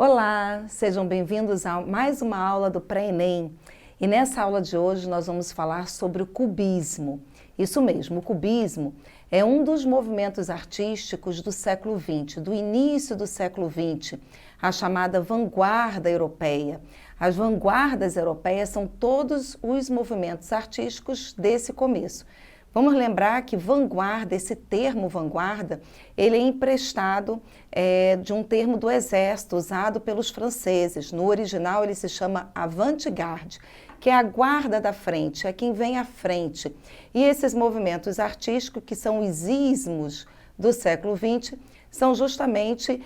Olá, sejam bem-vindos a mais uma aula do Pré-ENEM. E nessa aula de hoje nós vamos falar sobre o cubismo. Isso mesmo, o cubismo é um dos movimentos artísticos do século XX, do início do século XX, a chamada vanguarda europeia. As vanguardas europeias são todos os movimentos artísticos desse começo. Vamos lembrar que vanguarda, esse termo vanguarda, ele é emprestado de um termo do exército usado pelos franceses. No original ele se chama avant-garde, que é a guarda da frente, é quem vem à frente. E esses movimentos artísticos, que são os ismos do século XX, são justamente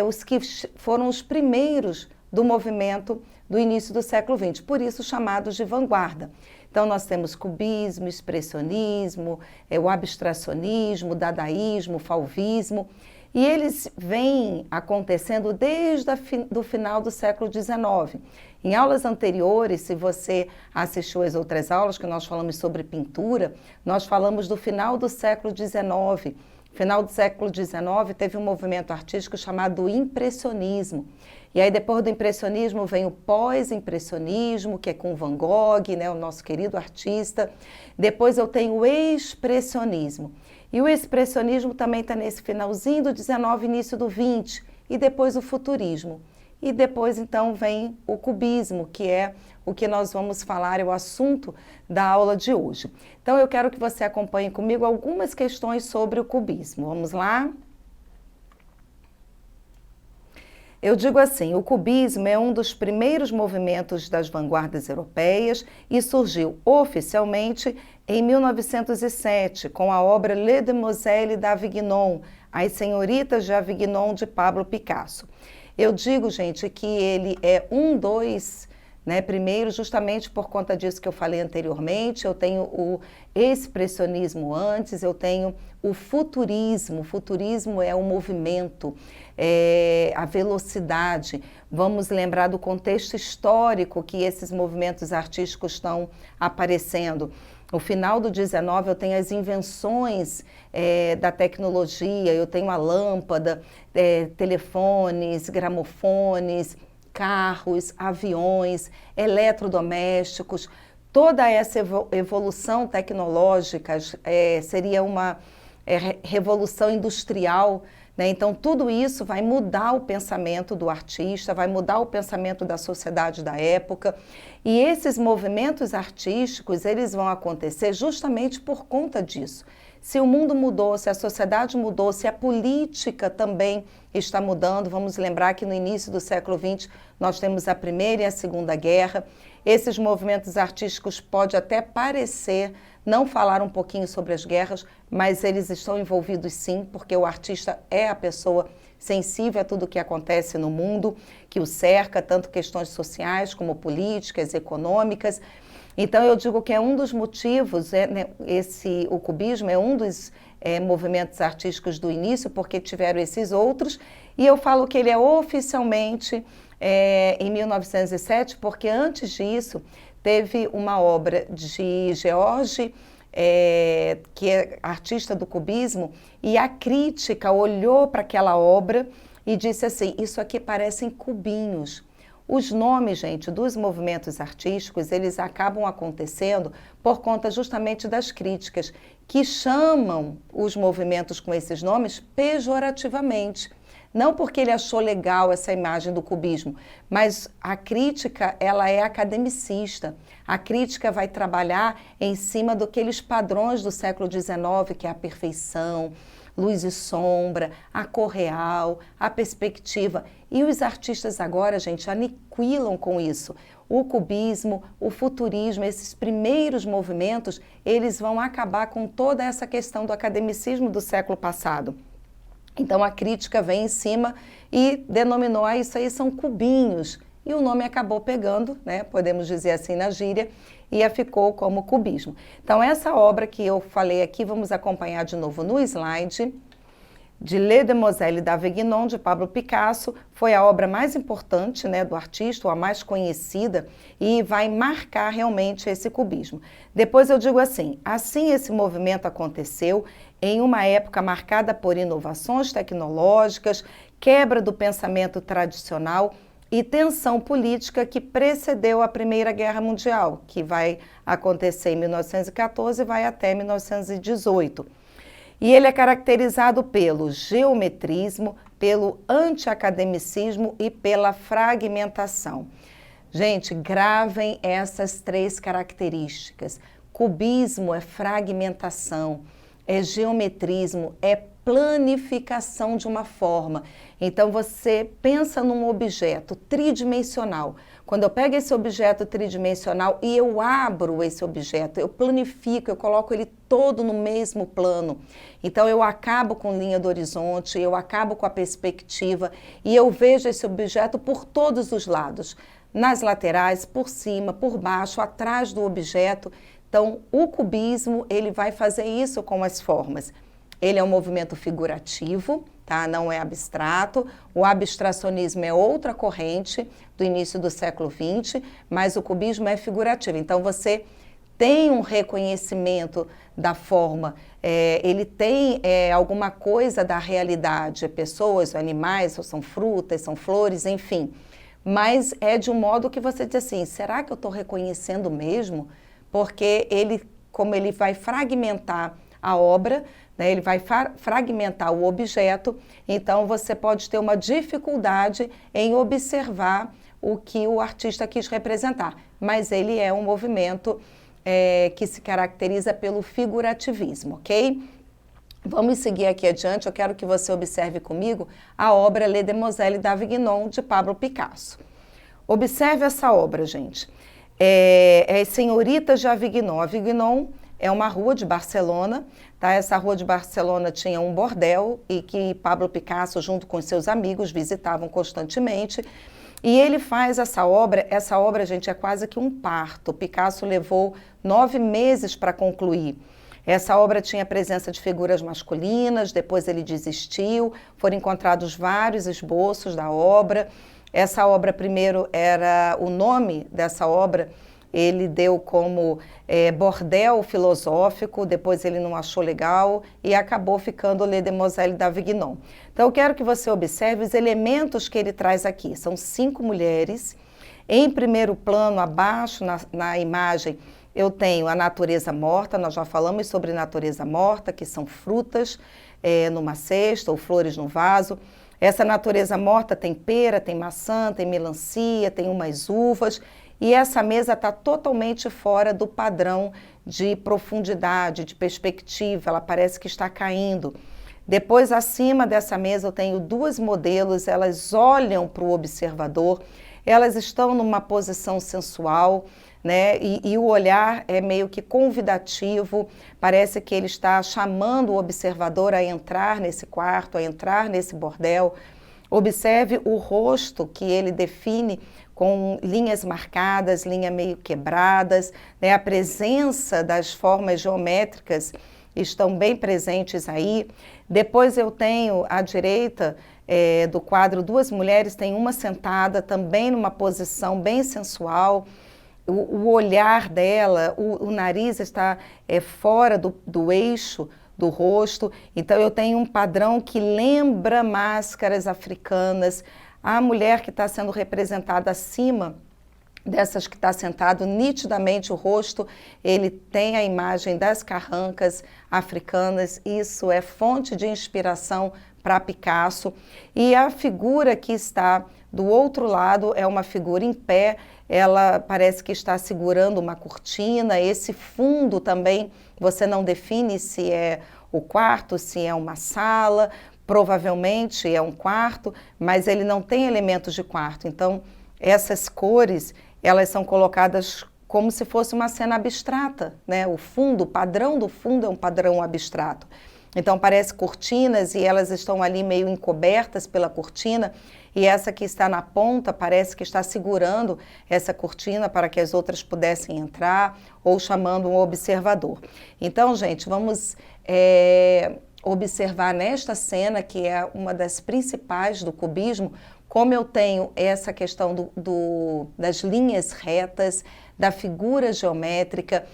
os que foram os primeiros do movimento do início do século XX, por isso chamados de vanguarda. Então nós temos cubismo, expressionismo, o abstracionismo, dadaísmo, fauvismo, e eles vêm acontecendo desde o final do século XIX. Em aulas anteriores, se você assistiu às outras aulas que nós falamos sobre pintura, nós falamos do final do século XIX. Final do século XIX teve um movimento artístico chamado impressionismo. E aí depois do impressionismo vem o pós-impressionismo, que é com Van Gogh, né, o nosso querido artista. Depois eu tenho o expressionismo. E o expressionismo também está nesse finalzinho do 19, início do 20. E depois o futurismo. E depois então vem o cubismo, que é o que nós vamos falar, é o assunto da aula de hoje. Então eu quero que você acompanhe comigo algumas questões sobre o cubismo. Vamos lá? Eu digo assim, o cubismo é um dos primeiros movimentos das vanguardas europeias e surgiu oficialmente em 1907, com a obra Les Demoiselles d'Avignon, As Senhoritas de Avignon, de Pablo Picasso. Eu digo, gente, que ele é um dos primeiro, justamente por conta disso que eu falei anteriormente, eu tenho o expressionismo antes, eu tenho o futurismo. O futurismo é o movimento, a velocidade. Vamos lembrar do contexto histórico que esses movimentos artísticos estão aparecendo. No final do 19 eu tenho as invenções da tecnologia, eu tenho a lâmpada, telefones, gramofones, carros, aviões, eletrodomésticos, toda essa evolução tecnológica seria uma revolução industrial, né? Então tudo isso vai mudar o pensamento do artista, vai mudar o pensamento da sociedade da época, e esses movimentos artísticos, eles vão acontecer justamente por conta disso. Se o mundo mudou, se a sociedade mudou, se a política também está mudando, vamos lembrar que no início do século XX nós temos a Primeira e a Segunda Guerra. Esses movimentos artísticos pode até parecer não falar um pouquinho sobre as guerras, mas eles estão envolvidos sim, porque o artista é a pessoa sensível a tudo o que acontece no mundo, que o cerca, tanto questões sociais como políticas, econômicas. Então eu digo que é um dos motivos, o cubismo é um dos movimentos artísticos do início, porque tiveram esses outros, e eu falo que ele é oficialmente em 1907, porque antes disso teve uma obra de George, que é artista do cubismo, e a crítica olhou para aquela obra e disse assim, isso aqui parecem cubinhos. Os nomes, gente, dos movimentos artísticos, eles acabam acontecendo por conta justamente das críticas, que chamam os movimentos com esses nomes pejorativamente. Não porque ele achou legal essa imagem do cubismo, mas a crítica, ela é academicista. A crítica vai trabalhar em cima daqueles padrões do século XIX, que é a perfeição, luz e sombra, a cor real, a perspectiva. E os artistas agora, gente, aniquilam com isso. O cubismo, o futurismo, esses primeiros movimentos, eles vão acabar com toda essa questão do academicismo do século passado. Então a crítica vem em cima e denominou, isso aí são cubinhos. E o nome acabou pegando, podemos dizer assim na gíria, e ficou como cubismo. Então essa obra que eu falei aqui, vamos acompanhar de novo no slide, de Les Demoiselles d'Avignon, de Pablo Picasso, foi a obra mais importante do artista, ou a mais conhecida, e vai marcar realmente esse cubismo. Depois eu digo assim esse movimento aconteceu em uma época marcada por inovações tecnológicas, quebra do pensamento tradicional e tensão política que precedeu a Primeira Guerra Mundial, que vai acontecer em 1914 e vai até 1918. E ele é caracterizado pelo geometrismo, pelo antiacademicismo e pela fragmentação. Gente, gravem essas 3 características. Cubismo é fragmentação, é geometrismo, é planificação de uma forma. Então você pensa num objeto tridimensional. Quando eu pego esse objeto tridimensional e eu abro esse objeto, eu planifico, eu coloco ele todo no mesmo plano. Então eu acabo com linha do horizonte, eu acabo com a perspectiva e eu vejo esse objeto por todos os lados, nas laterais, por cima, por baixo, atrás do objeto. Então o cubismo, ele vai fazer isso com as formas. Ele é um movimento figurativo, tá? Não é abstrato. O abstracionismo é outra corrente do início do século XX, mas o cubismo é figurativo. Então você tem um reconhecimento da forma, ele tem alguma coisa da realidade, pessoas, animais, ou são frutas, são flores, enfim. Mas é de um modo que você diz assim, será que eu estou reconhecendo mesmo? Porque ele, como ele vai fragmentar a obra, né, ele vai fragmentar o objeto, então você pode ter uma dificuldade em observar o que o artista quis representar. Mas ele é um movimento que se caracteriza pelo figurativismo, ok? Vamos seguir aqui adiante, eu quero que você observe comigo a obra Les Demoiselles d'Avignon, de Pablo Picasso. Observe essa obra, gente. É Senhoritas de Avignon. Avignon é uma rua de Barcelona, tá? Essa rua de Barcelona tinha um bordel e que Pablo Picasso, junto com seus amigos, visitavam constantemente. E ele faz essa obra, gente, é quase que um parto. Picasso levou 9 meses para concluir. Essa obra tinha presença de figuras masculinas, depois ele desistiu, foram encontrados vários esboços da obra. Essa obra, primeiro, era o nome dessa obra, ele deu como bordel filosófico, depois ele não achou legal e acabou ficando Les Demoiselles d'Avignon. Então eu quero que você observe os elementos que ele traz aqui. São 5 mulheres. Em primeiro plano, abaixo na imagem, eu tenho a natureza morta, nós já falamos sobre natureza morta, que são frutas numa cesta ou flores no vaso. Essa natureza morta tem pera, tem maçã, tem melancia, tem umas uvas. E essa mesa está totalmente fora do padrão de profundidade, de perspectiva, ela parece que está caindo. Depois, acima dessa mesa, eu tenho 2 modelos, elas olham para o observador, elas estão numa posição sensual, né? E o olhar é meio que convidativo, parece que ele está chamando o observador a entrar nesse quarto, a entrar nesse bordel. Observe o rosto que ele define com linhas marcadas, linhas meio quebradas, né? A presença das formas geométricas estão bem presentes aí. Depois eu tenho à direita do quadro 2 mulheres, tem uma sentada também numa posição bem sensual. O olhar dela, o nariz está fora do eixo do rosto, então eu tenho um padrão que lembra máscaras africanas. A mulher que está sendo representada acima dessas que está sentado, nitidamente o rosto, ele tem a imagem das carrancas africanas, isso é fonte de inspiração para Picasso. E a figura que está do outro lado é uma figura em pé, ela parece que está segurando uma cortina. Esse fundo também, você não define se é o quarto, se é uma sala, provavelmente é um quarto, mas ele não tem elementos de quarto. Então, essas cores, elas são colocadas como se fosse uma cena abstrata, né? O fundo, o padrão do fundo é um padrão abstrato. Então, parece cortinas e elas estão ali meio encobertas pela cortina, e essa que está na ponta parece que está segurando essa cortina para que as outras pudessem entrar, ou chamando um observador. Então, gente, vamos observar nesta cena, que é uma das principais do cubismo, como eu tenho essa questão das linhas retas, da figura geométrica.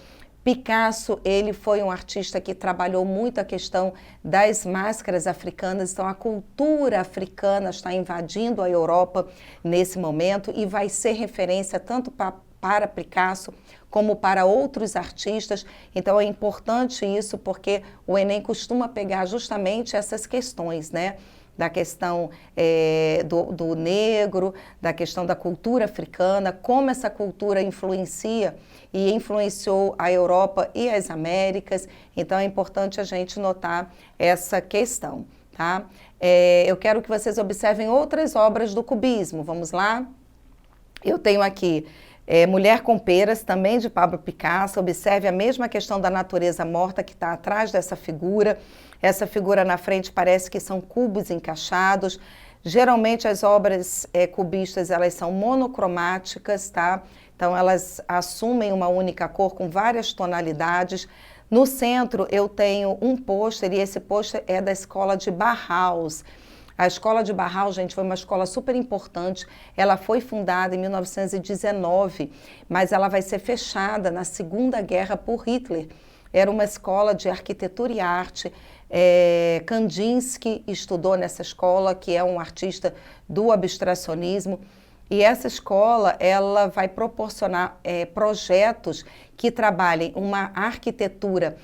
Picasso, ele foi um artista que trabalhou muito a questão das máscaras africanas, então a cultura africana está invadindo a Europa nesse momento e vai ser referência tanto para Picasso como para outros artistas. Então é importante isso porque o Enem costuma pegar justamente essas questões, né? Da questão do negro, da questão da cultura africana, como essa cultura influencia e influenciou a Europa e as Américas. Então é importante a gente notar essa questão, tá? Eu quero que vocês observem outras obras do cubismo. Vamos lá? Eu tenho aqui Mulher com Peras, também de Pablo Picasso. Observe a mesma questão da natureza morta que está atrás dessa figura. Essa figura na frente parece que são cubos encaixados. Geralmente as obras cubistas, elas são monocromáticas, tá? Então elas assumem uma única cor com várias tonalidades. No centro eu tenho um pôster e esse pôster é da escola de Bauhaus. A escola de Bauhaus, gente, foi uma escola super importante. Ela foi fundada em 1919, mas ela vai ser fechada na Segunda Guerra por Hitler. Era uma escola de arquitetura e arte. Kandinsky estudou nessa escola, que é um artista do abstracionismo. E essa escola, ela vai proporcionar projetos que trabalhem uma arquitetura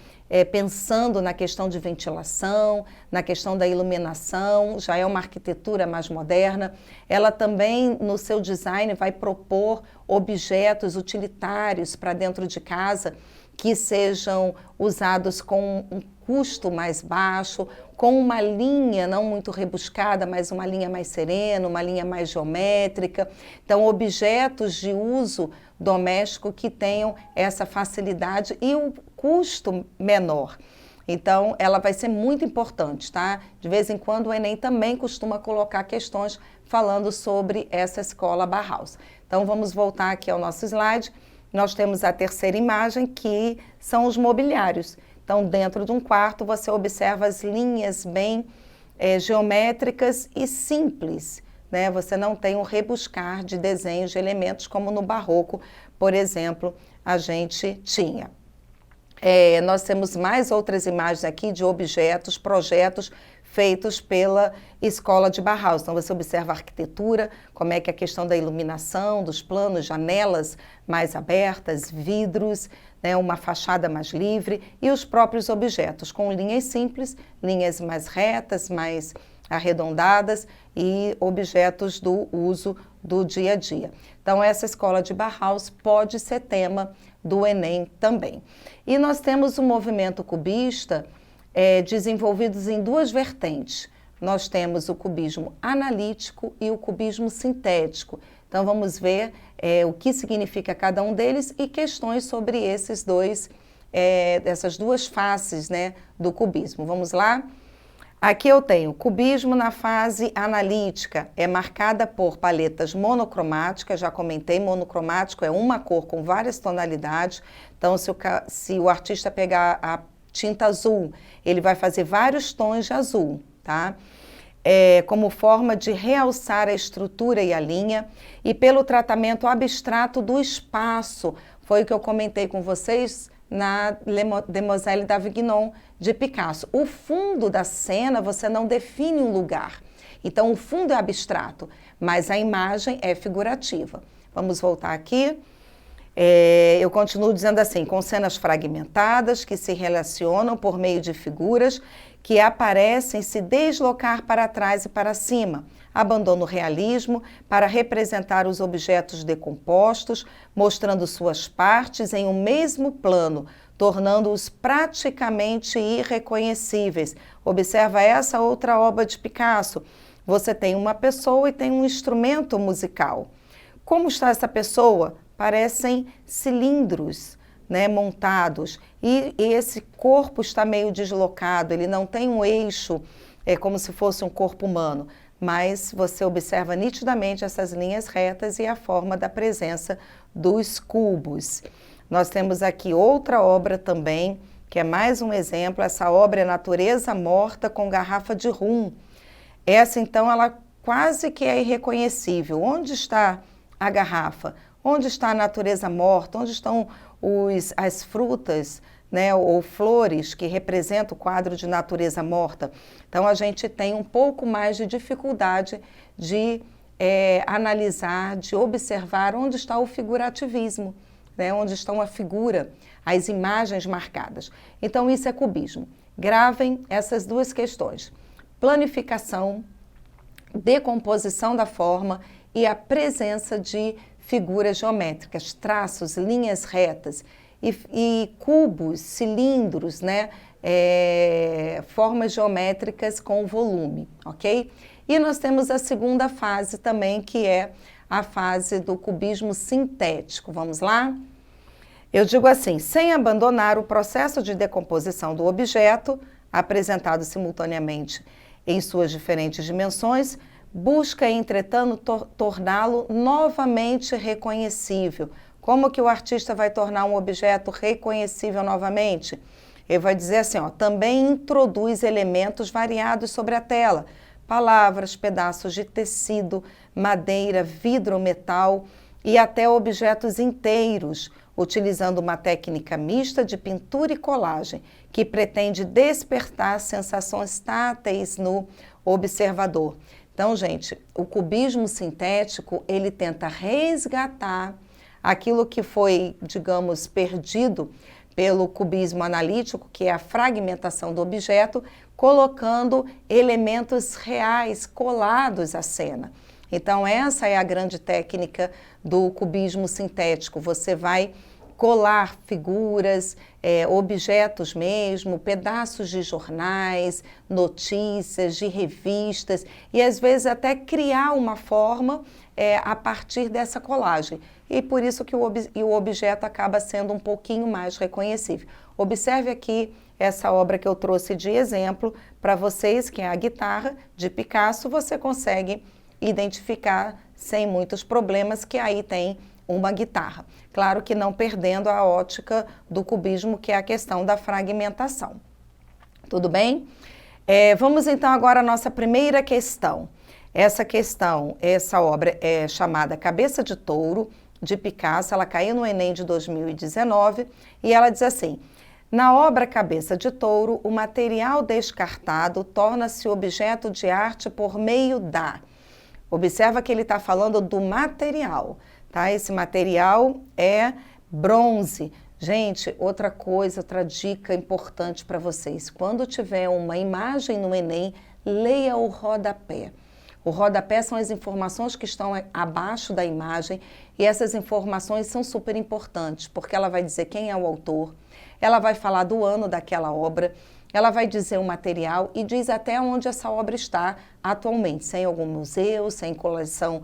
pensando na questão de ventilação, na questão da iluminação, já é uma arquitetura mais moderna. Ela também, no seu design, vai propor objetos utilitários para dentro de casa que sejam usados com um custo mais baixo, com uma linha não muito rebuscada, mas uma linha mais serena, uma linha mais geométrica. Então, objetos de uso doméstico que tenham essa facilidade e um custo menor. Então, ela vai ser muito importante, tá? De vez em quando o Enem também costuma colocar questões falando sobre essa escola Bauhaus. Então, vamos voltar aqui ao nosso slide. Nós temos a terceira imagem, que são os mobiliários. Então, dentro de um quarto, você observa as linhas bem geométricas e simples, né? Você não tem um rebuscar de desenhos de elementos como no Barroco, por exemplo, a gente tinha. Nós temos mais outras imagens aqui de objetos, projetos feitos pela escola de Bauhaus. Então, você observa a arquitetura, como é que é a questão da iluminação, dos planos, janelas mais abertas, vidros, né, uma fachada mais livre e os próprios objetos, com linhas simples, linhas mais retas, mais arredondadas e objetos do uso do dia a dia. Então, essa escola de Bauhaus pode ser tema do Enem também. E nós temos o movimento cubista desenvolvidos em duas vertentes. Nós temos o cubismo analítico e o cubismo sintético. Então, vamos ver o que significa cada um deles e questões sobre esses dois, essas duas faces, né, do cubismo. Vamos lá? Aqui eu tenho cubismo na fase analítica, é marcada por paletas monocromáticas, já comentei, monocromático é uma cor com várias tonalidades. Então, se o artista pegar a tinta azul, ele vai fazer vários tons de azul, tá? Como forma de realçar a estrutura e a linha, e pelo tratamento abstrato do espaço, foi o que eu comentei com vocês na Demoiselle d'Avignon de Picasso. O fundo da cena, você não define um lugar, então o fundo é abstrato, mas a imagem é figurativa. Vamos voltar aqui. Eu continuo dizendo assim, com cenas fragmentadas que se relacionam por meio de figuras que aparecem se deslocar para trás e para cima. Abandona o realismo para representar os objetos decompostos, mostrando suas partes em um mesmo plano, tornando-os praticamente irreconhecíveis. Observa essa outra obra de Picasso. Você tem uma pessoa e tem um instrumento musical. Como está essa pessoa? Parecem cilindros, né, montados, e esse corpo está meio deslocado, ele não tem um eixo, como se fosse um corpo humano, mas você observa nitidamente essas linhas retas e a forma da presença dos cubos. Nós temos aqui outra obra também, que é mais um exemplo, essa obra é Natureza Morta com Garrafa de Rum. Essa, então, ela quase que é irreconhecível. Onde está a garrafa? Onde está a natureza morta? Onde estão as frutas, né, ou flores que representam o quadro de natureza morta? Então, a gente tem um pouco mais de dificuldade de analisar, de observar onde está o figurativismo, né, onde estão a figura, as imagens marcadas. Então, isso é cubismo. Gravem essas duas questões: planificação, decomposição da forma e a presença de figuras geométricas, traços, linhas retas e cubos, cilindros, né? Formas geométricas com volume, ok? E nós temos a segunda fase também, que é a fase do cubismo sintético. Vamos lá? Eu digo assim: sem abandonar o processo de decomposição do objeto, apresentado simultaneamente em suas diferentes dimensões, busca, entretanto, torná-lo novamente reconhecível. Como que o artista vai tornar um objeto reconhecível novamente? Ele vai dizer assim, ó, também introduz elementos variados sobre a tela, palavras, pedaços de tecido, madeira, vidro, metal e até objetos inteiros, utilizando uma técnica mista de pintura e colagem, que pretende despertar sensações táteis no observador. Então, gente, o cubismo sintético, ele tenta resgatar aquilo que foi, digamos, perdido pelo cubismo analítico, que é a fragmentação do objeto, colocando elementos reais colados à cena. Então, essa é a grande técnica do cubismo sintético. Você vai colar figuras, objetos mesmo, pedaços de jornais, notícias, de revistas, e às vezes até criar uma forma a partir dessa colagem. E por isso que o objeto acaba sendo um pouquinho mais reconhecível. Observe aqui essa obra que eu trouxe de exemplo para vocês, que é a guitarra de Picasso. Você consegue identificar sem muitos problemas que aí tem uma guitarra. Claro que não perdendo a ótica do cubismo, que é a questão da fragmentação. Tudo bem? Vamos então agora à nossa primeira questão. Essa obra é chamada Cabeça de Touro, de Picasso. Ela caiu no Enem de 2019 e ela diz assim: na obra Cabeça de Touro, o material descartado torna-se objeto de arte por meio da... Observa que ele está falando do material, tá? Esse material é bronze. Gente, outra coisa, outra dica importante para vocês: quando tiver uma imagem no Enem, leia o rodapé. O rodapé são as informações que estão abaixo da imagem, e essas informações são super importantes, porque ela vai dizer quem é o autor, ela vai falar do ano daquela obra, ela vai dizer o material e diz até onde essa obra está atualmente, se é em algum museu, se é em coleção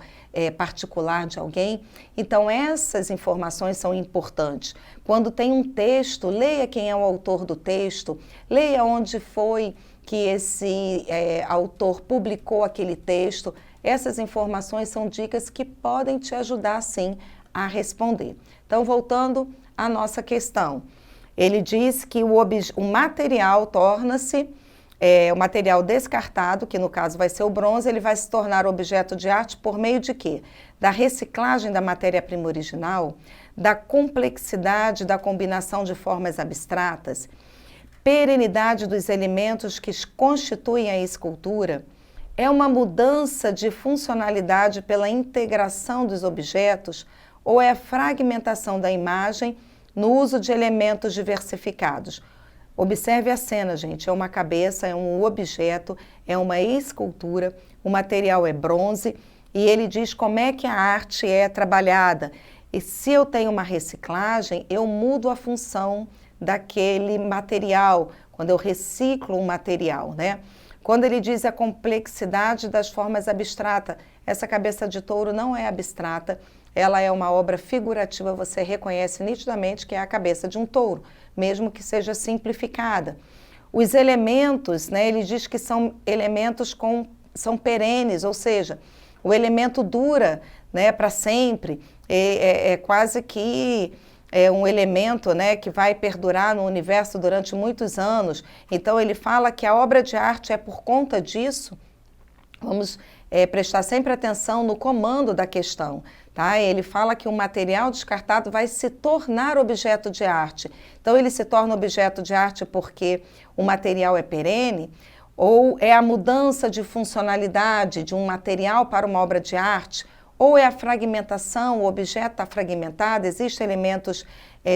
particular de alguém. Então, essas informações são importantes. Quando tem um texto, leia quem é o autor do texto, leia onde foi que esse autor publicou aquele texto. Essas informações são dicas que podem te ajudar, sim, a responder. Então, voltando à nossa questão. Ele diz que o material torna-se, o material descartado, que no caso vai ser o bronze, ele vai se tornar objeto de arte por meio de quê? Da reciclagem da matéria-prima original, da complexidade da combinação de formas abstratas, perenidade dos elementos que constituem a escultura, é uma mudança de funcionalidade pela integração dos objetos ou é a fragmentação da imagem no uso de elementos diversificados. Observe a cena, gente, é uma cabeça, é um objeto, é uma escultura, o material é bronze e ele diz como é que a arte é trabalhada. E se eu tenho uma reciclagem, eu mudo a função daquele material, quando eu reciclo um material, né? Quando ele diz a complexidade das formas abstratas, essa cabeça de touro não é abstrata, ela é uma obra figurativa, você reconhece nitidamente que é a cabeça de um touro, mesmo que seja simplificada. Os elementos, né, ele diz que são elementos são perenes, ou seja, o elemento dura, né, para sempre, é quase que um elemento, né, que vai perdurar no universo durante muitos anos. Então ele fala que a obra de arte é por conta disso Vamos prestar sempre atenção no comando da questão, tá? Ele fala que o material descartado vai se tornar objeto de arte. Então, ele se torna objeto de arte porque o material é perene, ou é a mudança de funcionalidade de um material para uma obra de arte, ou é a fragmentação, o objeto está fragmentado, existem elementos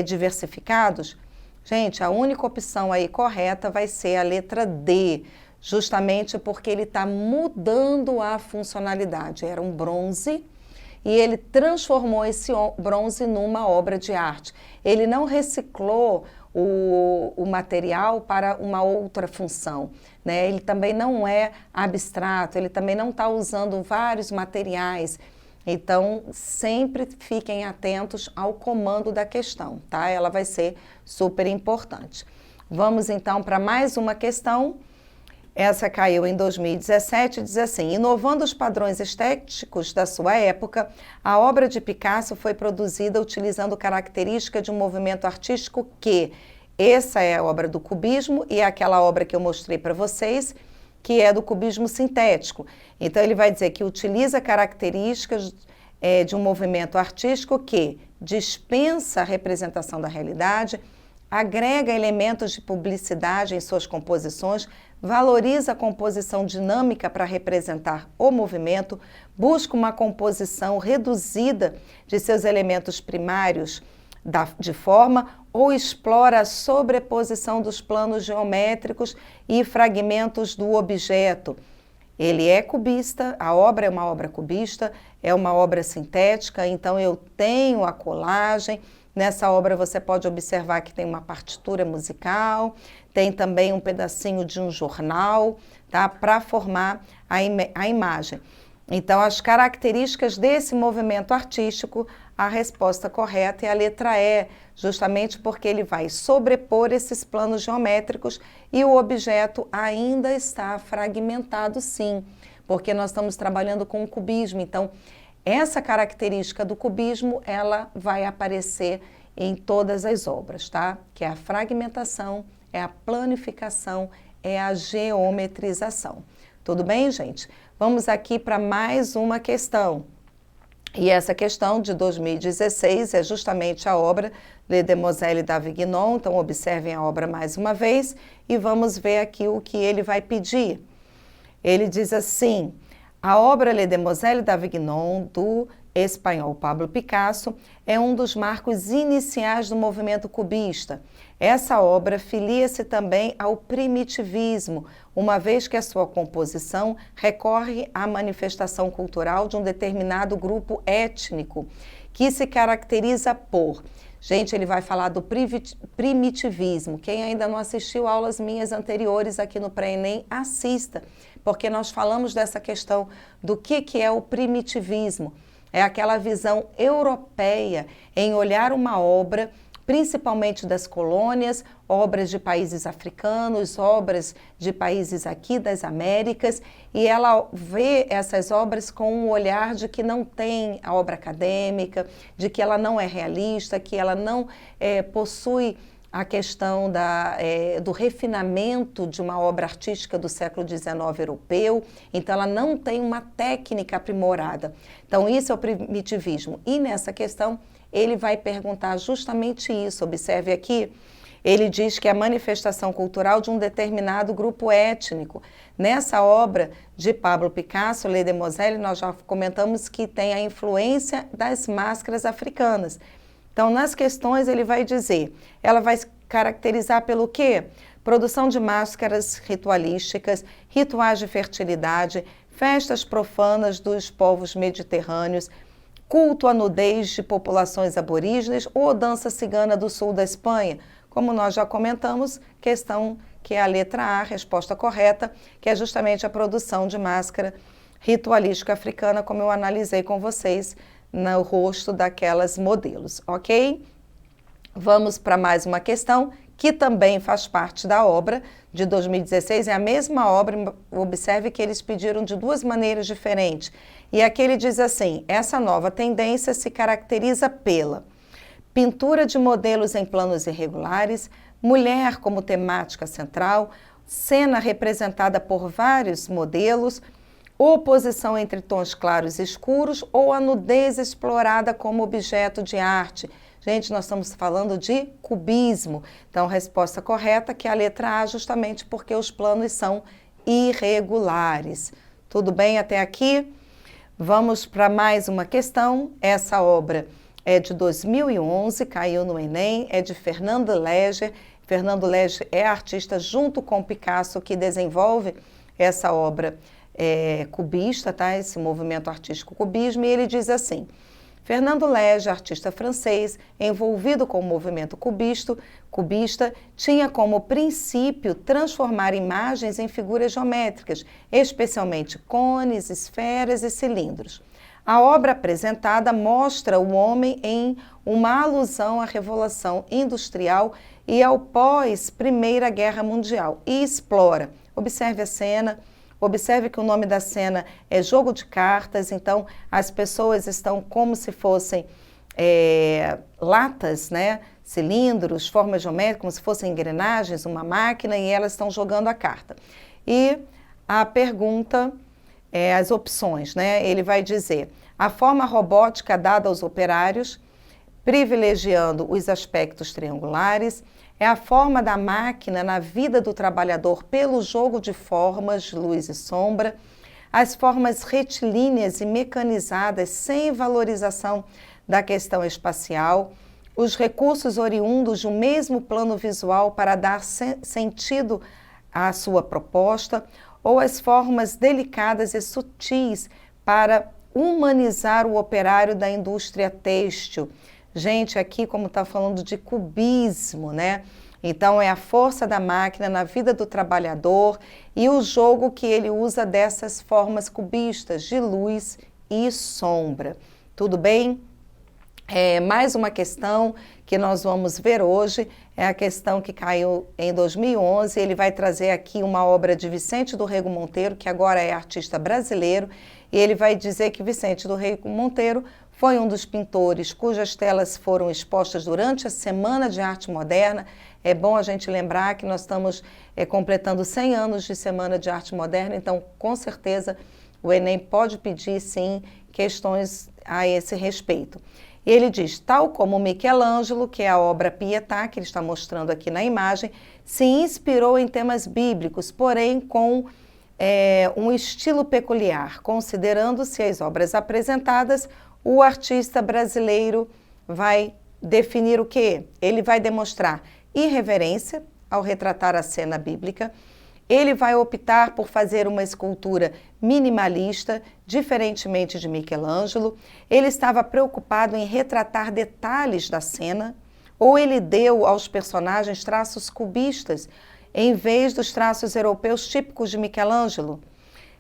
diversificados? Gente, a única opção aí correta vai ser a letra D, justamente porque ele está mudando a funcionalidade. Era um bronze e ele transformou esse bronze numa obra de arte. Ele não reciclou o material para uma outra função, né? Ele também não é abstrato, ele também não está usando vários materiais. Então, sempre fiquem atentos ao comando da questão, tá? Ela vai ser super importante. Vamos então para mais uma questão. Essa caiu em 2017, diz assim: inovando os padrões estéticos da sua época, a obra de Picasso foi produzida utilizando características de um movimento artístico que, essa é a obra do cubismo e é aquela obra que eu mostrei para vocês, que é do cubismo sintético. Então, ele vai dizer que utiliza características de um movimento artístico que dispensa a representação da realidade, agrega elementos de publicidade em suas composições, valoriza a composição dinâmica para representar o movimento, busca uma composição reduzida de seus elementos primários de forma ou explora a sobreposição dos planos geométricos e fragmentos do objeto. Ele é cubista, a obra é uma obra cubista, é uma obra sintética, então eu tenho a colagem. Nessa obra você pode observar que tem uma partitura musical, tem também um pedacinho de um jornal, tá? Para formar a imagem. Então, as características desse movimento artístico, a resposta correta é a letra E, justamente porque ele vai sobrepor esses planos geométricos e o objeto ainda está fragmentado, sim, porque nós estamos trabalhando com o cubismo. Então, essa característica do cubismo, ela vai aparecer em todas as obras, tá? Que é a fragmentação, é a planificação, é a geometrização. Tudo bem, gente? Vamos aqui para mais uma questão. E essa questão de 2016 é justamente a obra Les Demoiselles d'Avignon. Então, observem a obra mais uma vez e vamos ver aqui o que ele vai pedir. Ele diz assim: a obra Les Demoiselles d'Avignon, do espanhol Pablo Picasso, é um dos marcos iniciais do movimento cubista. Essa obra filia-se também ao primitivismo, uma vez que a sua composição recorre à manifestação cultural de um determinado grupo étnico, que se caracteriza por... Gente, ele vai falar do primitivismo. Quem ainda não assistiu aulas minhas anteriores aqui no Pré-ENEM, assista, porque nós falamos dessa questão do que é o primitivismo. É aquela visão europeia em olhar uma obra, principalmente das colônias, obras de países africanos, obras de países aqui das Américas, e ela vê essas obras com um olhar de que não tem a obra acadêmica, de que ela não é realista, que ela não possui a questão do refinamento de uma obra artística do século XIX europeu, então ela não tem uma técnica aprimorada. Então isso é o primitivismo. E nessa questão ele vai perguntar justamente isso. Observe aqui, ele diz que é a manifestação cultural de um determinado grupo étnico. Nessa obra de Pablo Picasso, Les Demoiselles, nós já comentamos que tem a influência das máscaras africanas. Então, nas questões, ele vai dizer, ela vai caracterizar pelo quê? Produção de máscaras ritualísticas, rituais de fertilidade, festas profanas dos povos mediterrâneos, culto à nudez de populações aborígenes ou dança cigana do sul da Espanha. Como nós já comentamos, questão que é a letra A, resposta correta, que é justamente a produção de máscara ritualística africana, como eu analisei com vocês no rosto daquelas modelos, ok? Vamos para mais uma questão, que também faz parte da obra de 2016, é a mesma obra, observe que eles pediram de duas maneiras diferentes. E aqui ele diz assim, essa nova tendência se caracteriza pela pintura de modelos em planos irregulares, mulher como temática central, cena representada por vários modelos, oposição entre tons claros e escuros ou a nudez explorada como objeto de arte. Gente, nós estamos falando de cubismo. Então, a resposta correta que é a letra A, justamente porque os planos são irregulares. Tudo bem até aqui? Vamos para mais uma questão. Essa obra é de 2011, caiu no Enem, é de Fernando Léger. Fernando Léger é artista junto com Picasso que desenvolve essa obra cubista, tá? Esse movimento artístico cubismo, e ele diz assim: Fernando Léger, artista francês, envolvido com o movimento cubista, tinha como princípio transformar imagens em figuras geométricas, especialmente cones, esferas e cilindros. A obra apresentada mostra o homem em uma alusão à Revolução Industrial e ao pós-Primeira Guerra Mundial e explora. Observe a cena. Observe que o nome da cena é jogo de cartas, então as pessoas estão como se fossem latas, né? Cilindros, formas geométricas, como se fossem engrenagens, uma máquina, e elas estão jogando a carta. E a pergunta, as opções, né? Ele vai dizer: a forma robótica dada aos operários, privilegiando os aspectos triangulares, é a forma da máquina na vida do trabalhador pelo jogo de formas, luz e sombra, as formas retilíneas e mecanizadas sem valorização da questão espacial, os recursos oriundos de um mesmo plano visual para dar sentido à sua proposta, ou as formas delicadas e sutis para humanizar o operário da indústria têxtil. Gente, aqui como está falando de cubismo, né? Então é a força da máquina na vida do trabalhador e o jogo que ele usa dessas formas cubistas de luz e sombra. Tudo bem? Mais uma questão que nós vamos ver hoje é a questão que caiu em 2011. Ele vai trazer aqui uma obra de Vicente do Rego Monteiro, que agora é artista brasileiro, e ele vai dizer que Vicente do Rego Monteiro foi um dos pintores cujas telas foram expostas durante a Semana de Arte Moderna. É bom a gente lembrar que nós estamos completando 100 anos de Semana de Arte Moderna, então, com certeza, o Enem pode pedir, sim, questões a esse respeito. E ele diz, tal como Michelangelo, que é a obra Pietà, que ele está mostrando aqui na imagem, se inspirou em temas bíblicos, porém com um estilo peculiar, considerando-se as obras apresentadas. O artista brasileiro vai definir o quê? Ele vai demonstrar irreverência ao retratar a cena bíblica. Ele vai optar por fazer uma escultura minimalista, diferentemente de Michelangelo. Ele estava preocupado em retratar detalhes da cena, ou ele deu aos personagens traços cubistas, em vez dos traços europeus típicos de Michelangelo.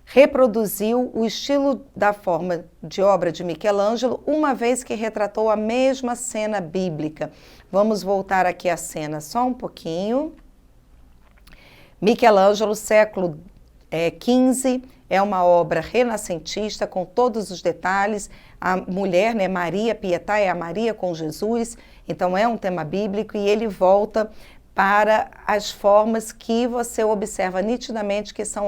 Reproduziu o estilo da forma de obra de Michelangelo, uma vez que retratou a mesma cena bíblica. Vamos voltar aqui à cena só um pouquinho. Michelangelo, século XV, é uma obra renascentista com todos os detalhes. A mulher, né, Maria, Pietà é a Maria com Jesus, então é um tema bíblico, e ele volta para as formas que você observa nitidamente que são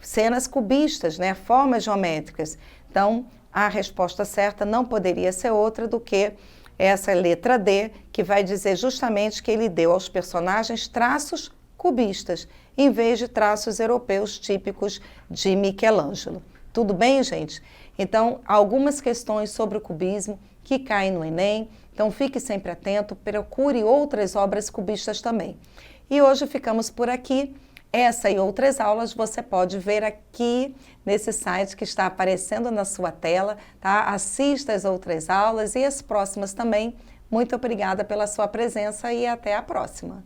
cenas cubistas, né, formas geométricas. Então, a resposta certa não poderia ser outra do que essa letra D, que vai dizer justamente que ele deu aos personagens traços cubistas, em vez de traços europeus típicos de Michelangelo. Tudo bem, gente? Então, algumas questões sobre o cubismo que caem no Enem, então fique sempre atento, procure outras obras cubistas também. E hoje ficamos por aqui. Essa e outras aulas você pode ver aqui nesse site que está aparecendo na sua tela, tá? Assista as outras aulas e as próximas também. Muito obrigada pela sua presença e até a próxima.